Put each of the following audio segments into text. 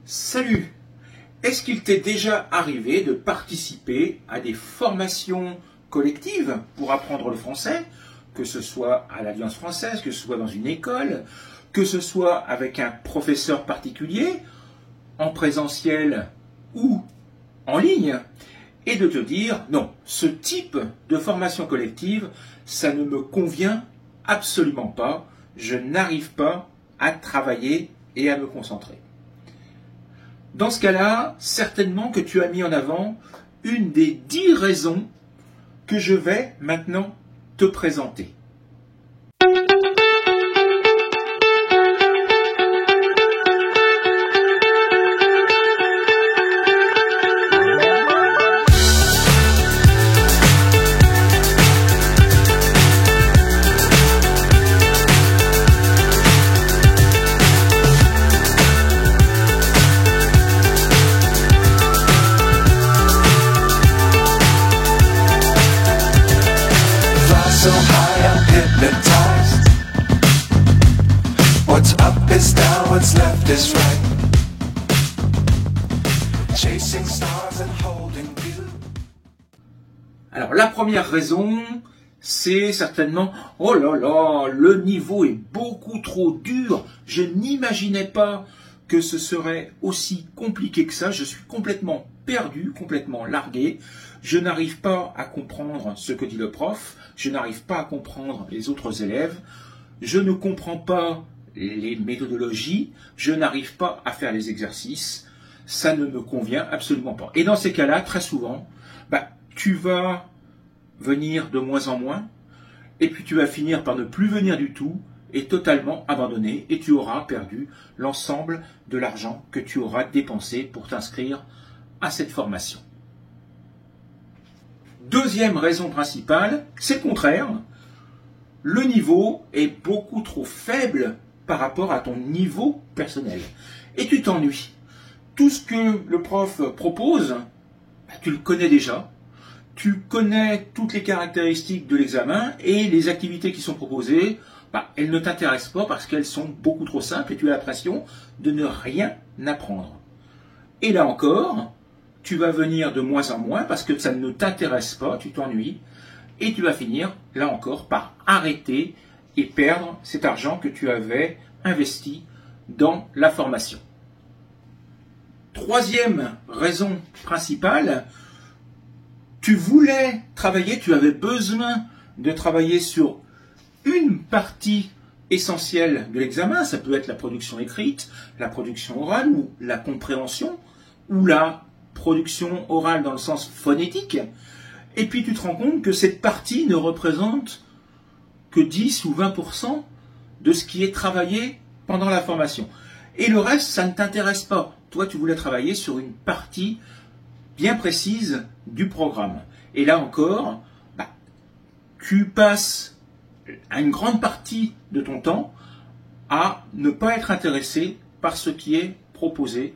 Salut! Est-ce qu'il t'est déjà arrivé de participer à des formations collectives pour apprendre le français, que ce soit à l'Alliance française, que ce soit dans une école, que ce soit avec un professeur particulier, en présentiel ou en ligne, et de te dire non, ce type de formation collective, ça ne me convient absolument pas, je n'arrive pas à travailler et à me concentrer. Dans ce cas-là, certainement que tu as mis en avant une des 10 raisons que je vais maintenant te présenter. So high, I'm hypnotized. What's up is down, what's left is right. Chasing stars and holding you. Alors la première raison, c'est certainement « Oh là là, le niveau est beaucoup trop dur, je n'imaginais pas que ce serait aussi compliqué que ça, je suis complètement perdu, complètement largué, je n'arrive pas à comprendre ce que dit le prof, je n'arrive pas à comprendre les autres élèves, je ne comprends pas les méthodologies, je n'arrive pas à faire les exercices, ça ne me convient absolument pas. » Et dans ces cas-là, très souvent, tu vas venir de moins en moins, et puis tu vas finir par ne plus venir du tout, et totalement abandonné, et tu auras perdu l'ensemble de l'argent que tu auras dépensé pour t'inscrire à cette formation. Deuxième raison principale, c'est le contraire. Le niveau est beaucoup trop faible par rapport à ton niveau personnel. Et tu t'ennuies. Tout ce que le prof propose, tu le connais déjà. Tu connais toutes les caractéristiques de l'examen et les activités qui sont proposées, elles ne t'intéressent pas parce qu'elles sont beaucoup trop simples et tu as l'impression de ne rien apprendre. Et là encore, tu vas venir de moins en moins parce que ça ne t'intéresse pas, tu t'ennuies, et tu vas finir, là encore, par arrêter et perdre cet argent que tu avais investi dans la formation. Troisième raison principale, tu voulais travailler, tu avais besoin de travailler sur une partie essentielle de l'examen, ça peut être la production écrite, la production orale ou la compréhension, ou la production orale dans le sens phonétique, et puis tu te rends compte que cette partie ne représente que 10 ou 20% de ce qui est travaillé pendant la formation. Et le reste, ça ne t'intéresse pas. Toi, tu voulais travailler sur une partie bien précise du programme. Et là encore, tu passes une grande partie de ton temps à ne pas être intéressé par ce qui est proposé.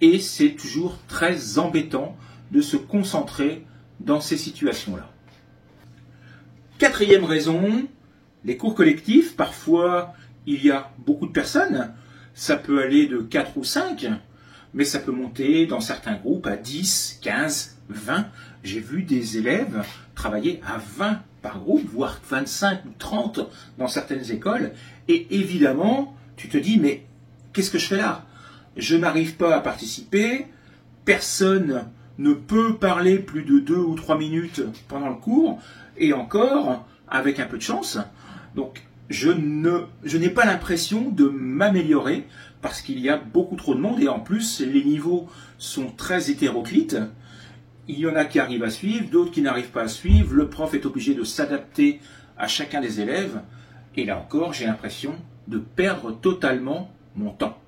Et c'est toujours très embêtant de se concentrer dans ces situations-là. Quatrième raison, les cours collectifs, parfois il y a beaucoup de personnes, ça peut aller de 4 ou 5, mais ça peut monter dans certains groupes à 10, 15, 20. J'ai vu des élèves travailler à 20 par groupe, voire 25 ou 30 dans certaines écoles, et évidemment, tu te dis, mais qu'est-ce que je fais là ? Je n'arrive pas à participer, personne ne peut parler plus de 2 ou 3 minutes pendant le cours, et encore, avec un peu de chance. Donc, je n'ai pas l'impression de m'améliorer, parce qu'il y a beaucoup trop de monde, et en plus, les niveaux sont très hétéroclites. Il y en a qui arrivent à suivre, d'autres qui n'arrivent pas à suivre, le prof est obligé de s'adapter à chacun des élèves, et là encore, j'ai l'impression de perdre totalement mon temps.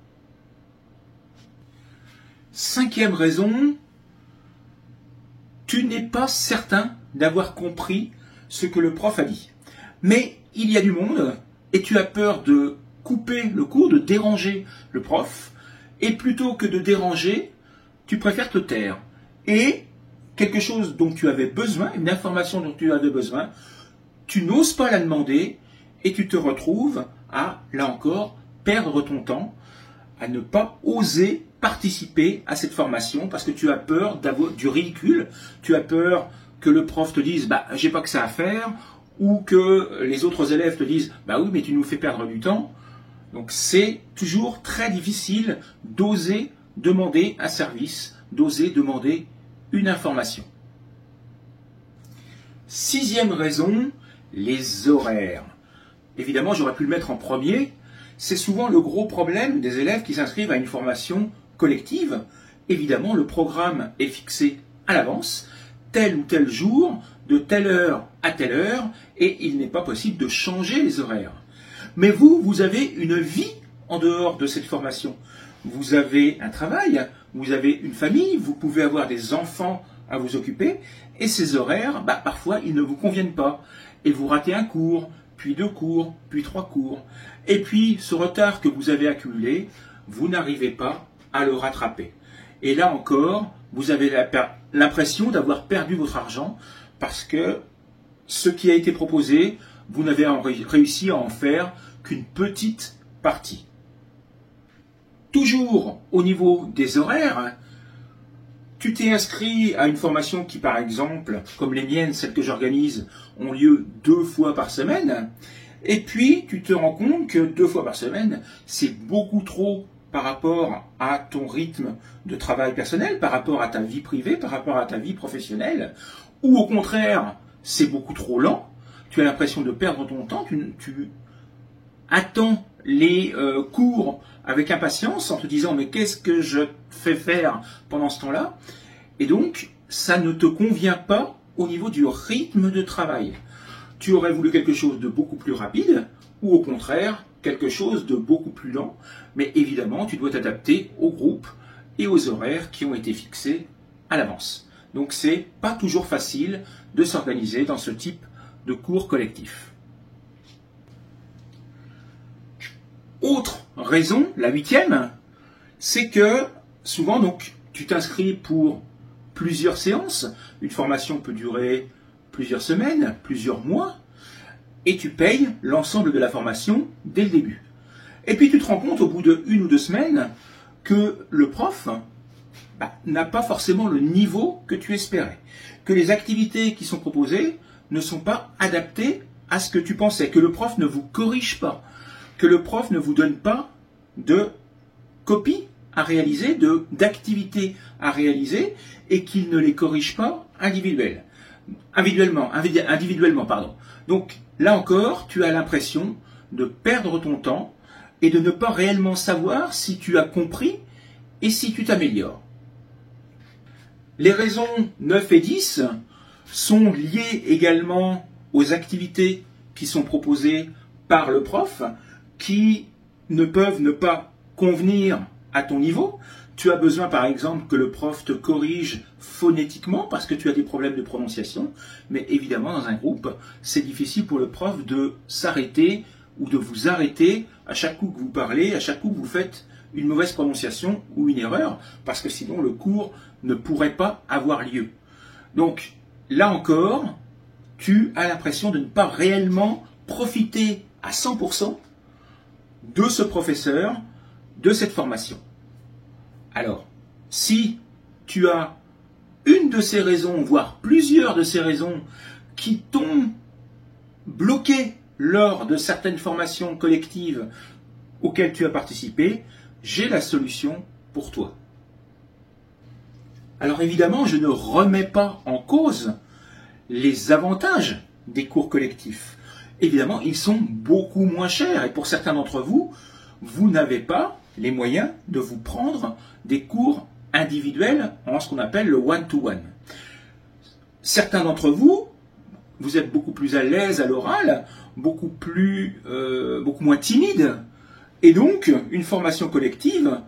Cinquième raison, tu n'es pas certain d'avoir compris ce que le prof a dit. Mais il y a du monde et tu as peur de couper le cours, de déranger le prof. Et plutôt que de déranger, tu préfères te taire. Et quelque chose dont tu avais besoin, une information dont tu avais besoin, tu n'oses pas la demander et tu te retrouves à, là encore, perdre ton temps, à ne pas oser participer à cette formation parce que tu as peur du ridicule, tu as peur que le prof te dise bah j'ai pas que ça à faire, ou que les autres élèves te disent bah oui mais tu nous fais perdre du temps. Donc c'est toujours très difficile d'oser demander un service, d'oser demander une information. 6e raison, les horaires. Évidemment, j'aurais pu le mettre en premier. C'est souvent le gros problème des élèves qui s'inscrivent à une formation collective. Évidemment, le programme est fixé à l'avance, tel ou tel jour, de telle heure à telle heure, et il n'est pas possible de changer les horaires. Mais vous avez une vie en dehors de cette formation. Vous avez un travail, vous avez une famille, vous pouvez avoir des enfants à vous occuper, et ces horaires, parfois, ils ne vous conviennent pas. Et vous ratez un cours, puis 2 cours, puis 3 cours. Et puis, ce retard que vous avez accumulé, vous n'arrivez pas à le rattraper. Et là encore, vous avez l'impression d'avoir perdu votre argent parce que ce qui a été proposé, vous n'avez réussi à en faire qu'une petite partie. Toujours au niveau des horaires, tu t'es inscrit à une formation qui, par exemple, comme les miennes, celles que j'organise, ont lieu 2 fois par semaine. Et puis, tu te rends compte que 2 fois par semaine, c'est beaucoup trop par rapport à ton rythme de travail personnel, par rapport à ta vie privée, par rapport à ta vie professionnelle. Ou au contraire, c'est beaucoup trop lent. Tu as l'impression de perdre ton temps. Tu attends les cours avec impatience en te disant mais qu'est-ce que je fais faire pendant ce temps-là? Et donc, ça ne te convient pas au niveau du rythme de travail. Tu aurais voulu quelque chose de beaucoup plus rapide ou au contraire, quelque chose de beaucoup plus lent. Mais évidemment, tu dois t'adapter au groupe et aux horaires qui ont été fixés à l'avance. Donc, c'est pas toujours facile de s'organiser dans ce type de cours collectif. Autre raison, la 8e, c'est que souvent donc tu t'inscris pour plusieurs séances. Une formation peut durer plusieurs semaines, plusieurs mois, et tu payes l'ensemble de la formation dès le début. Et puis tu te rends compte au bout de 1 ou 2 semaines que le prof n'a pas forcément le niveau que tu espérais, que les activités qui sont proposées ne sont pas adaptées à ce que tu pensais, que le prof ne vous corrige pas, que le prof ne vous donne pas de copies à réaliser, d'activités à réaliser, et qu'il ne les corrige pas individuellement. Donc là encore, tu as l'impression de perdre ton temps et de ne pas réellement savoir si tu as compris et si tu t'améliores. Les raisons 9 et 10 sont liées également aux activités qui sont proposées par le prof, qui ne peuvent ne pas convenir à ton niveau. Tu as besoin par exemple que le prof te corrige phonétiquement parce que tu as des problèmes de prononciation, mais évidemment dans un groupe, c'est difficile pour le prof de s'arrêter ou de vous arrêter à chaque coup que vous parlez, à chaque coup que vous faites une mauvaise prononciation ou une erreur, parce que sinon le cours ne pourrait pas avoir lieu. Donc là encore, tu as l'impression de ne pas réellement profiter à 100% de ce professeur, de cette formation. Alors, si tu as une de ces raisons, voire plusieurs de ces raisons qui t'ont bloqué lors de certaines formations collectives auxquelles tu as participé, j'ai la solution pour toi. Alors évidemment, je ne remets pas en cause les avantages des cours collectifs. Évidemment, ils sont beaucoup moins chers et pour certains d'entre vous, vous n'avez pas les moyens de vous prendre des cours individuels en ce qu'on appelle le one-to-one. Certains d'entre vous, vous êtes beaucoup plus à l'aise à l'oral, beaucoup moins timide, et donc une formation collective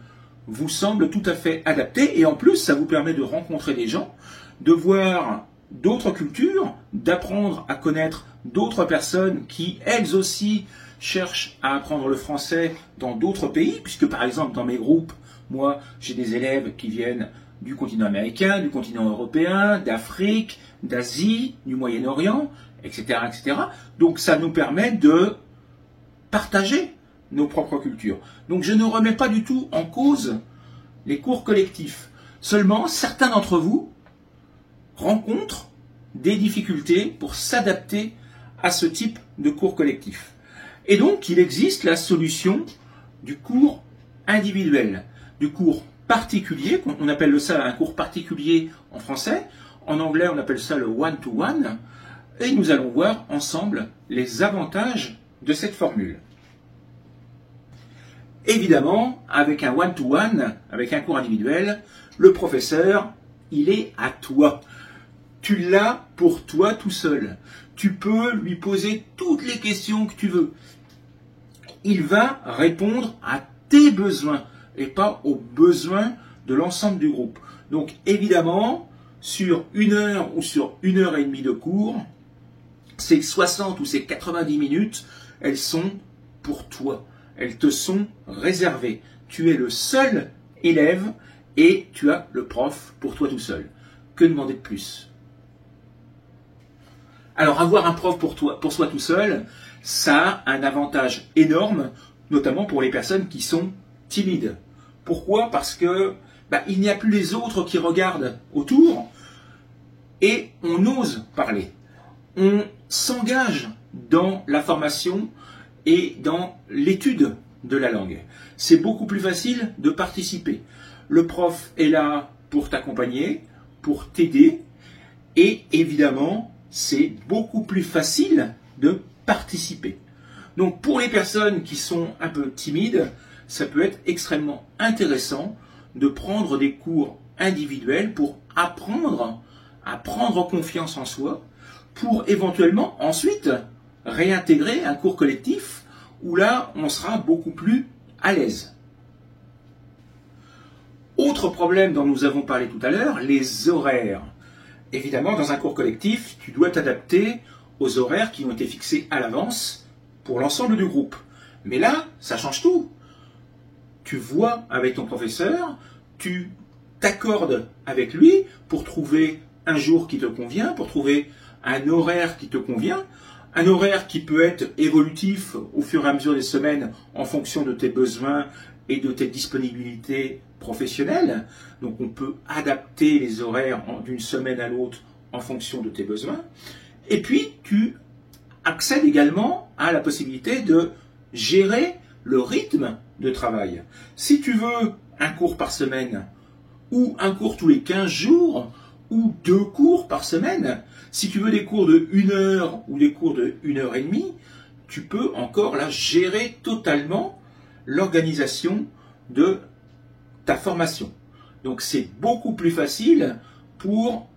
vous semble tout à fait adaptée et en plus ça vous permet de rencontrer des gens, de voir d'autres cultures, d'apprendre à connaître d'autres personnes qui elles aussi cherchent à apprendre le français dans d'autres pays, puisque par exemple dans mes groupes, moi j'ai des élèves qui viennent du continent américain, du continent européen, d'Afrique, d'Asie, du Moyen-Orient, etc., etc. Donc ça nous permet de partager nos propres cultures. Donc je ne remets pas du tout en cause les cours collectifs. Seulement, certains d'entre vous rencontrent des difficultés pour s'adapter à ce type de cours collectif. Et donc, il existe la solution du cours individuel, du cours particulier, on appelle ça un cours particulier en français, en anglais on appelle ça le one-to-one, et nous allons voir ensemble les avantages de cette formule. Évidemment, avec un one-to-one, avec un cours individuel, le professeur, il est à toi. Tu l'as pour toi tout seul. Tu peux lui poser toutes les questions que tu veux. Il va répondre à tes besoins et pas aux besoins de l'ensemble du groupe. Donc évidemment, sur 1 heure ou sur 1 heure et demie de cours, ces 60 ou ces 90 minutes, elles sont pour toi. Elles te sont réservées. Tu es le seul élève et tu as le prof pour toi tout seul. Que demander de plus? Alors avoir un prof pour soi tout seul, ça a un avantage énorme, notamment pour les personnes qui sont timides. Pourquoi? Parce que il n'y a plus les autres qui regardent autour et on ose parler. On s'engage dans la formation et dans l'étude de la langue. C'est beaucoup plus facile de participer. Le prof est là pour t'accompagner, pour t'aider, et évidemment, c'est beaucoup plus facile de participer. Donc pour les personnes qui sont un peu timides, ça peut être extrêmement intéressant de prendre des cours individuels pour apprendre à prendre confiance en soi, pour éventuellement ensuite réintégrer un cours collectif où là, on sera beaucoup plus à l'aise. Autre problème dont nous avons parlé tout à l'heure, les horaires. Évidemment, dans un cours collectif, tu dois t'adapter aux horaires qui ont été fixés à l'avance pour l'ensemble du groupe. Mais là, ça change tout. Tu vois avec ton professeur, tu t'accordes avec lui pour trouver un jour qui te convient, pour trouver un horaire qui te convient, un horaire qui peut être évolutif au fur et à mesure des semaines en fonction de tes besoins et de tes disponibilités professionnelles. Donc on peut adapter les horaires d'une semaine à l'autre en fonction de tes besoins. Et puis tu accèdes également à la possibilité de gérer le rythme de travail. Si tu veux un cours par semaine, ou un cours tous les 15 jours, ou 2 cours par semaine, si tu veux des cours de 1 heure ou des cours de 1 heure et demie, tu peux encore là gérer totalement l'organisation de ta formation. Donc c'est beaucoup plus facile pour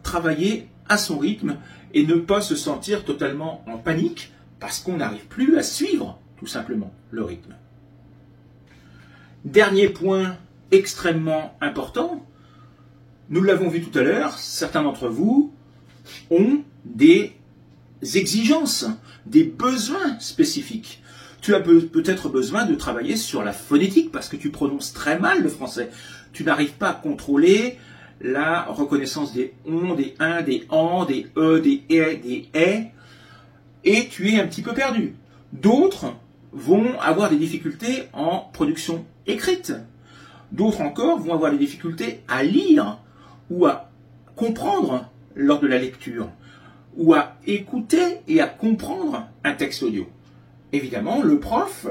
travailler à son rythme et ne pas se sentir totalement en panique parce qu'on n'arrive plus à suivre tout simplement le rythme. Dernier point extrêmement important, nous l'avons vu tout à l'heure, certains d'entre vous ont des exigences, des besoins spécifiques. Tu as peut-être besoin de travailler sur la phonétique parce que tu prononces très mal le français. Tu n'arrives pas à contrôler la reconnaissance des on, des un, des en, des e, des et, et tu es un petit peu perdu. D'autres vont avoir des difficultés en production écrite. D'autres encore vont avoir des difficultés à lire ou à comprendre lors de la lecture, ou à écouter et à comprendre un texte audio. Évidemment, le prof,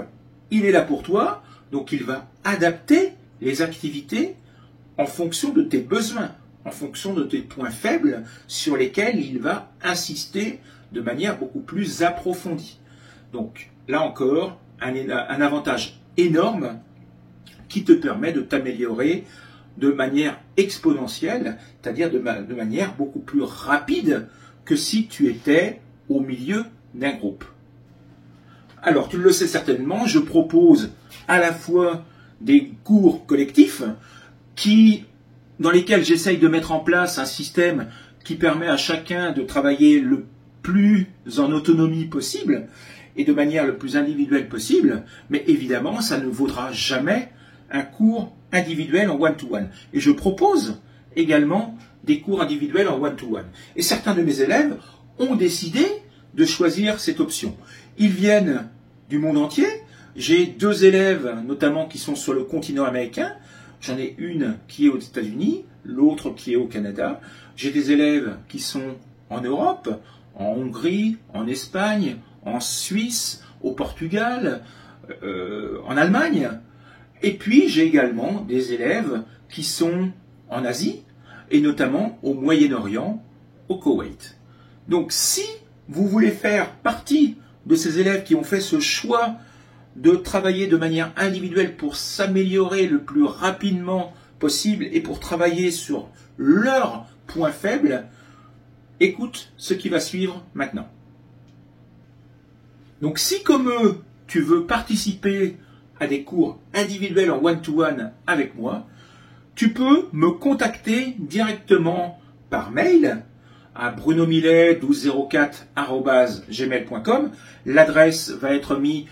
il est là pour toi, donc il va adapter les activités en fonction de tes besoins, en fonction de tes points faibles sur lesquels il va insister de manière beaucoup plus approfondie. Donc là encore, un avantage énorme qui te permet de t'améliorer de manière exponentielle, c'est-à-dire de manière beaucoup plus rapide que si tu étais au milieu d'un groupe. Alors, tu le sais certainement, je propose à la fois des cours collectifs dans lesquels j'essaye de mettre en place un système qui permet à chacun de travailler le plus en autonomie possible et de manière le plus individuelle possible, mais évidemment, ça ne vaudra jamais un cours individuel en one-to-one. Et je propose également des cours individuels en one-to-one. Et certains de mes élèves ont décidé de choisir cette option. Ils viennent du monde entier. J'ai 2 élèves, notamment, qui sont sur le continent américain. J'en ai une qui est aux États-Unis, l'autre qui est au Canada. J'ai des élèves qui sont en Europe, en Hongrie, en Espagne, en Suisse, au Portugal, en Allemagne. Et puis j'ai également des élèves qui sont en Asie, et notamment au Moyen-Orient, au Koweït. Donc si vous voulez faire partie de ces élèves qui ont fait ce choix de travailler de manière individuelle pour s'améliorer le plus rapidement possible et pour travailler sur leurs points faibles, écoute ce qui va suivre maintenant. Donc si comme eux, tu veux participer à des cours individuels en one-to-one avec moi, tu peux me contacter directement par mail à brunomillet1204@gmail.com. L'adresse va être mise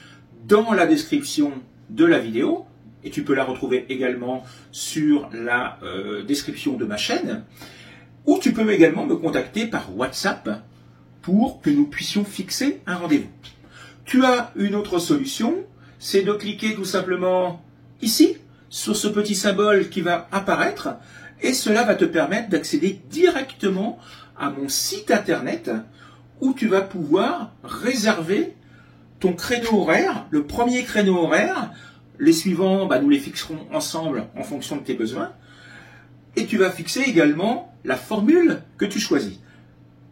dans la description de la vidéo et tu peux la retrouver également sur la description de ma chaîne. Ou tu peux également me contacter par WhatsApp pour que nous puissions fixer un rendez-vous. Tu as une autre solution, c'est de cliquer tout simplement ici, sur ce petit symbole qui va apparaître, et cela va te permettre d'accéder directement à mon site internet où tu vas pouvoir réserver ton créneau horaire, le premier créneau horaire. Les suivants, nous les fixerons ensemble en fonction de tes besoins. Et tu vas fixer également la formule que tu choisis.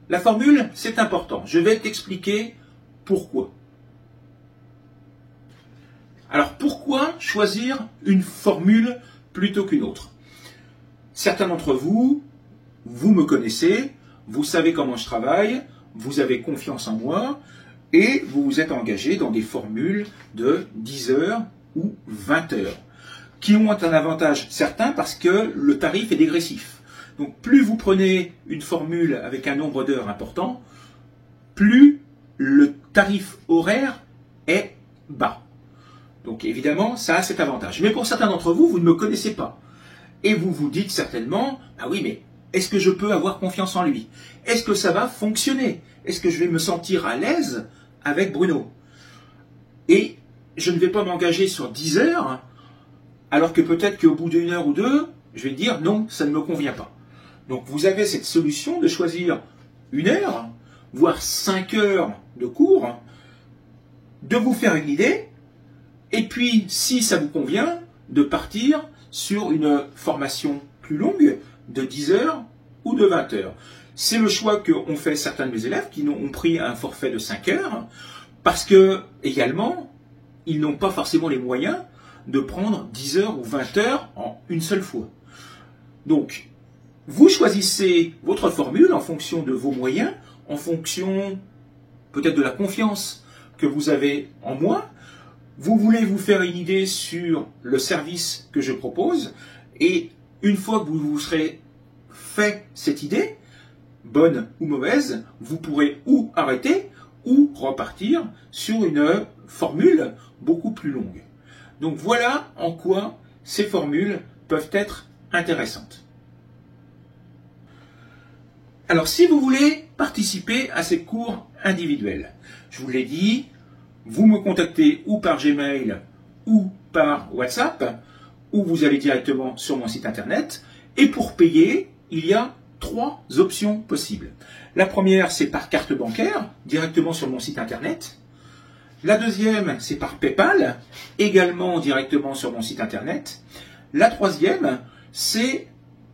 La formule, c'est important. Je vais t'expliquer pourquoi. Alors, pourquoi choisir une formule plutôt qu'une autre? Certains d'entre vous, vous me connaissez, vous savez comment je travaille, vous avez confiance en moi, et vous vous êtes engagé dans des formules de 10 heures ou 20 heures, qui ont un avantage certain parce que le tarif est dégressif. Donc plus vous prenez une formule avec un nombre d'heures important, plus le tarif horaire est bas. Donc évidemment, ça a cet avantage. Mais pour certains d'entre vous, vous ne me connaissez pas. Et vous vous dites certainement, oui, mais est-ce que je peux avoir confiance en lui? Est-ce que ça va fonctionner? Est-ce que je vais me sentir à l'aise avec Bruno? Et je ne vais pas m'engager sur 10 heures, alors que peut-être qu'au bout d'une heure ou deux, je vais dire non, ça ne me convient pas. Donc vous avez cette solution de choisir 1 heure, voire 5 heures de cours, de vous faire une idée, et puis si ça vous convient, de partir sur une formation plus longue de 10 heures ou de 20 heures. C'est le choix qu'ont fait certains de mes élèves qui ont pris un forfait de 5 heures parce que, également, ils n'ont pas forcément les moyens de prendre 10 heures ou 20 heures en une seule fois. Donc, vous choisissez votre formule en fonction de vos moyens, en fonction peut-être de la confiance que vous avez en moi. Vous voulez vous faire une idée sur le service que je propose et une fois que vous vous serez fait cette idée, bonne ou mauvaise, vous pourrez ou arrêter ou repartir sur une formule beaucoup plus longue. Donc voilà en quoi ces formules peuvent être intéressantes. Alors si vous voulez participer à ces cours individuels, je vous l'ai dit, vous me contactez ou par Gmail ou par WhatsApp, ou vous allez directement sur mon site internet. Et pour payer, il y a 3 options possibles. La première, c'est par carte bancaire, directement sur mon site internet. La deuxième, c'est par PayPal, également directement sur mon site internet. La troisième, c'est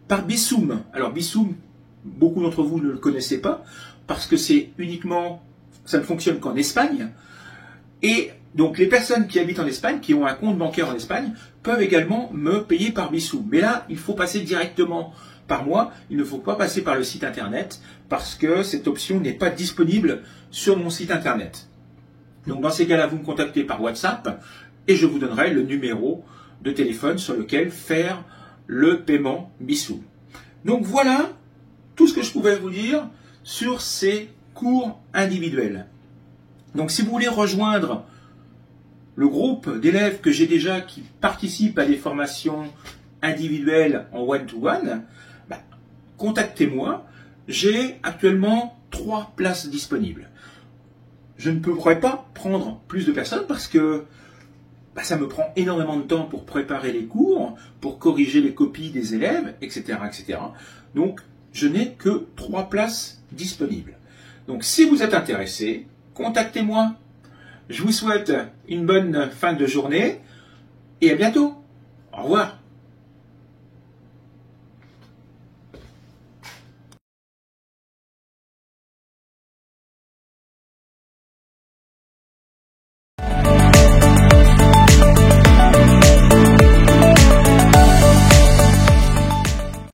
par Bizum. Alors Bizum, beaucoup d'entre vous ne le connaissez pas, parce que c'est uniquement, ça ne fonctionne qu'en Espagne. Et donc les personnes qui habitent en Espagne, qui ont un compte bancaire en Espagne, peuvent également me payer par Bizum. Mais là, il faut passer directement par moi, il ne faut pas passer par le site internet, parce que cette option n'est pas disponible sur mon site internet. Donc dans ces cas-là, vous me contactez par WhatsApp, et je vous donnerai le numéro de téléphone sur lequel faire le paiement Bizum. Donc voilà tout ce que je pouvais vous dire sur ces cours individuels. Donc si vous voulez rejoindre le groupe d'élèves que j'ai déjà qui participent à des formations individuelles en one-to-one, contactez-moi. J'ai actuellement 3 places disponibles. Je ne pourrais pas prendre plus de personnes parce que ça me prend énormément de temps pour préparer les cours, pour corriger les copies des élèves, etc., etc. Donc, je n'ai que 3 places disponibles. Donc, si vous êtes intéressé, contactez-moi. Je vous souhaite une bonne fin de journée et à bientôt. Au revoir.